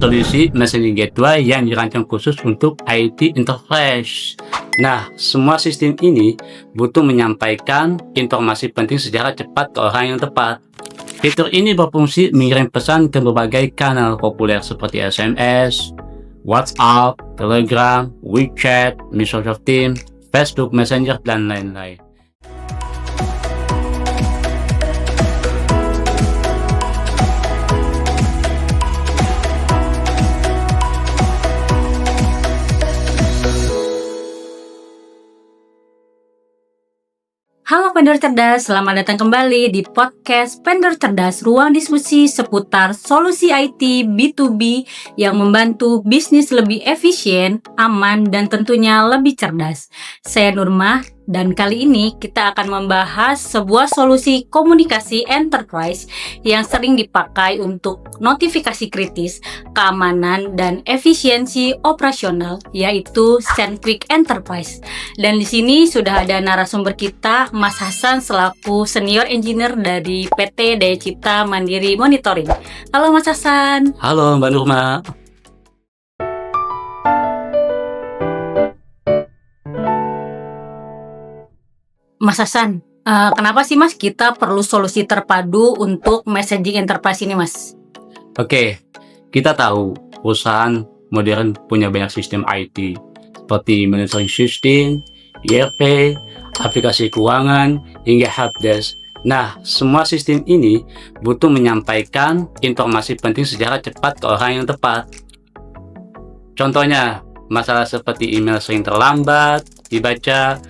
solusi messaging gateway yang dirancang khusus untuk IT interface. Nah, semua sistem ini butuh menyampaikan informasi penting secara cepat ke orang yang tepat. Fitur ini berfungsi mengirim pesan ke berbagai kanal populer seperti SMS, WhatsApp, Telegram, WeChat, Microsoft Teams, Facebook Messenger, dan lain-lain. Halo Pendor Cerdas, selamat datang kembali di podcast Pendor Cerdas, ruang diskusi seputar solusi IT B2B yang membantu bisnis lebih efisien, aman, dan tentunya lebih cerdas. Saya Nurmah, dan kali ini kita akan membahas sebuah solusi komunikasi enterprise yang sering dipakai untuk notifikasi kritis, keamanan, dan efisiensi operasional, yaitu SendQuick Enterprise. Dan di sini sudah ada narasumber kita, Mas Hasan selaku Senior Engineer dari PT Daya Cipta Mandiri Monitoring. Halo Mas Hasan. Halo Mbak Nurma. Mas Hasan, kenapa sih Mas kita perlu solusi terpadu untuk messaging enterprise ini Mas? Oke, kita tahu perusahaan modern punya banyak sistem IT seperti monitoring system, ERP, aplikasi keuangan, hingga helpdesk. Nah, semua sistem ini butuh menyampaikan informasi penting secara cepat ke orang yang tepat. Contohnya, masalah seperti email sering terlambat dibaca,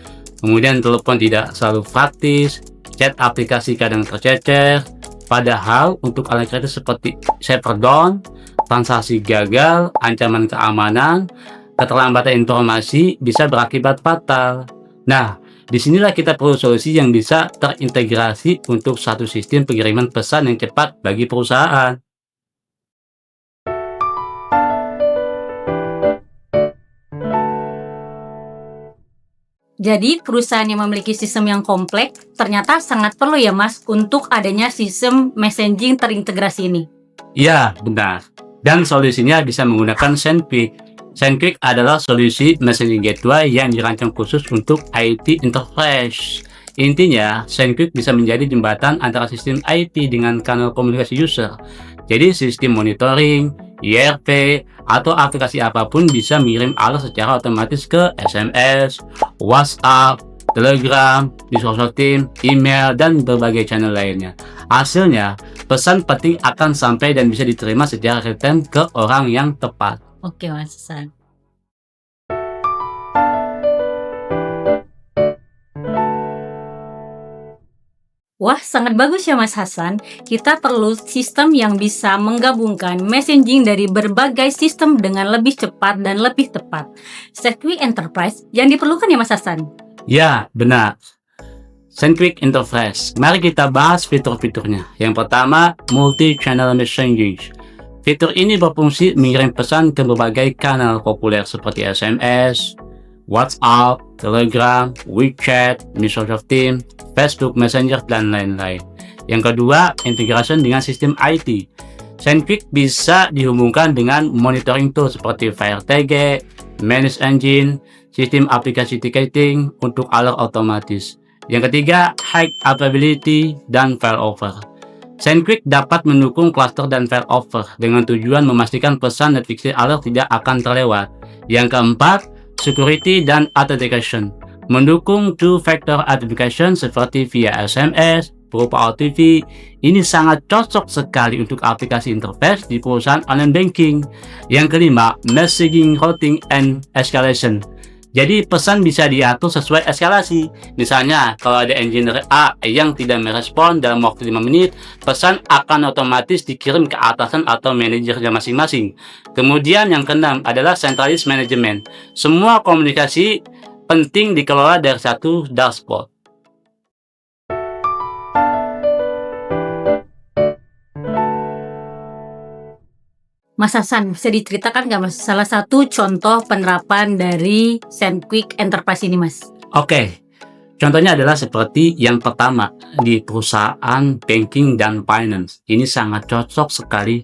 kemudian telepon tidak selalu praktis, chat aplikasi kadang tercecer, padahal untuk alat kritis seperti server down, transaksi gagal, ancaman keamanan, keterlambatan informasi bisa berakibat fatal. Nah, disinilah kita perlu solusi yang bisa terintegrasi untuk satu sistem pengiriman pesan yang cepat bagi perusahaan. Jadi perusahaan yang memiliki sistem yang kompleks ternyata sangat perlu ya Mas untuk adanya sistem messaging terintegrasi ini. Ya, benar. Dan solusinya bisa menggunakan SendQuick. SendQuick adalah solusi messaging gateway yang dirancang khusus untuk IT interface. Intinya, SendQuick bisa menjadi jembatan antara sistem IT dengan kanal komunikasi user. Jadi sistem monitoring, ERP, atau aplikasi apapun bisa mengirim alert secara otomatis ke SMS, WhatsApp, Telegram, Microsoft Teams, email, dan berbagai channel lainnya. Hasilnya, pesan penting akan sampai dan bisa diterima secara real-time ke orang yang tepat. Oke Mas Hasan. Wah, sangat bagus ya Mas Hasan. Kita perlu sistem yang bisa menggabungkan messaging dari berbagai sistem dengan lebih cepat dan lebih tepat. SendQuick Enterprise yang diperlukan ya Mas Hasan? Ya, benar. SendQuick Enterprise. Mari kita bahas fitur-fiturnya. Yang pertama, multi-channel messaging. Fitur ini berfungsi mengirim pesan ke berbagai kanal populer seperti SMS, WhatsApp, Telegram, WeChat, Microsoft Teams, Facebook Messenger, dan lain-lain. Yang kedua, integration dengan sistem IT. SendQuick bisa dihubungkan dengan monitoring tool seperti FireTG, Manage Engine, sistem aplikasi ticketing untuk alert otomatis. Yang ketiga, high availability dan failover. SendQuick dapat mendukung cluster dan failover dengan tujuan memastikan pesan notifikasi alert tidak akan terlewat. Yang keempat, security dan authentication. Mendukung two-factor authentication seperti via SMS, berupa OTP. Ini sangat cocok sekali untuk aplikasi interface di perusahaan online banking. Yang kelima, messaging routing and escalation. Jadi pesan bisa diatur sesuai eskalasi. Misalnya kalau ada engineer A yang tidak merespon dalam waktu 5 menit, pesan akan otomatis dikirim ke atasan atau manajernya masing-masing. Kemudian yang keenam adalah centralized management. Semua komunikasi penting dikelola dari satu dashboard. Mas Hasan, bisa diceritakan nggak Mas salah satu contoh penerapan dari SendQuick Enterprise ini Mas? Oke, contohnya adalah seperti yang pertama di perusahaan banking dan finance. Ini sangat cocok sekali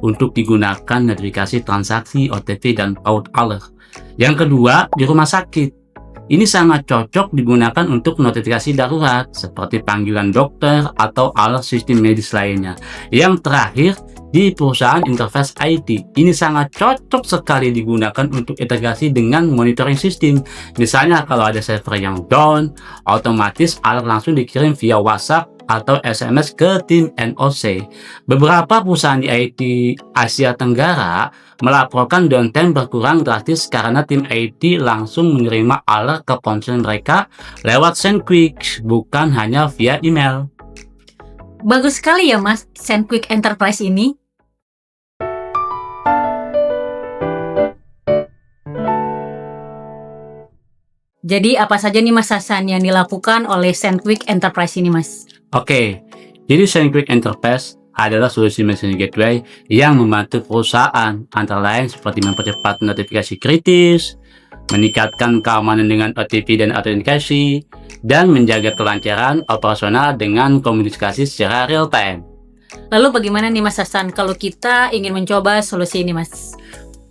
untuk digunakan notifikasi transaksi, OTP, dan fraud alert. Yang kedua, di rumah sakit. Ini sangat cocok digunakan untuk notifikasi darurat seperti panggilan dokter atau alert sistem medis lainnya. Yang terakhir, di perusahaan interface IT. Ini sangat cocok sekali digunakan untuk integrasi dengan monitoring sistem. Misalnya kalau ada server yang down, otomatis alert langsung dikirim via WhatsApp atau SMS ke tim NOC. Beberapa perusahaan di IT Asia Tenggara melaporkan downtime berkurang drastis karena tim IT langsung menerima alert ke ponsel mereka lewat SendQuick, bukan hanya via email. Bagus sekali ya Mas, SendQuick Enterprise ini. Jadi apa saja nih Mas Hasan yang dilakukan oleh SendQuick Enterprise ini Mas? Oke, jadi SendQuick Enterprise adalah solusi messaging gateway yang membantu perusahaan antara lain seperti mempercepat notifikasi kritis, meningkatkan keamanan dengan OTP dan autentikasi, dan menjaga kelancaran operasional dengan komunikasi secara real time. Lalu bagaimana nih Mas Hasan kalau kita ingin mencoba solusi ini Mas?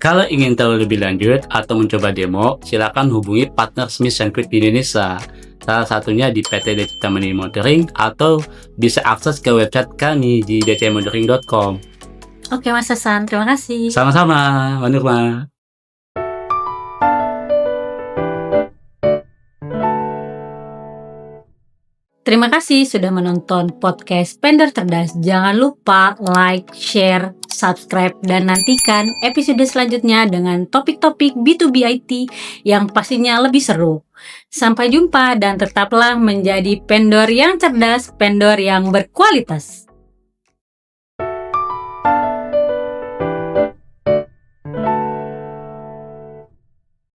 Kalau ingin tahu lebih lanjut atau mencoba demo, silakan hubungi partner Smith SendQuick di Indonesia. Salah satunya di PT DCT Money Monitoring atau bisa akses ke website kami di dcmonitoring.com. Oke Mas Hasan, terima kasih. Sama-sama, Mbak Nurma. Terima kasih sudah menonton podcast Vendor Cerdas. Jangan lupa like, share, subscribe, dan nantikan episode selanjutnya dengan topik-topik B2B IT yang pastinya lebih seru. Sampai jumpa dan tetaplah menjadi vendor yang cerdas, vendor yang berkualitas.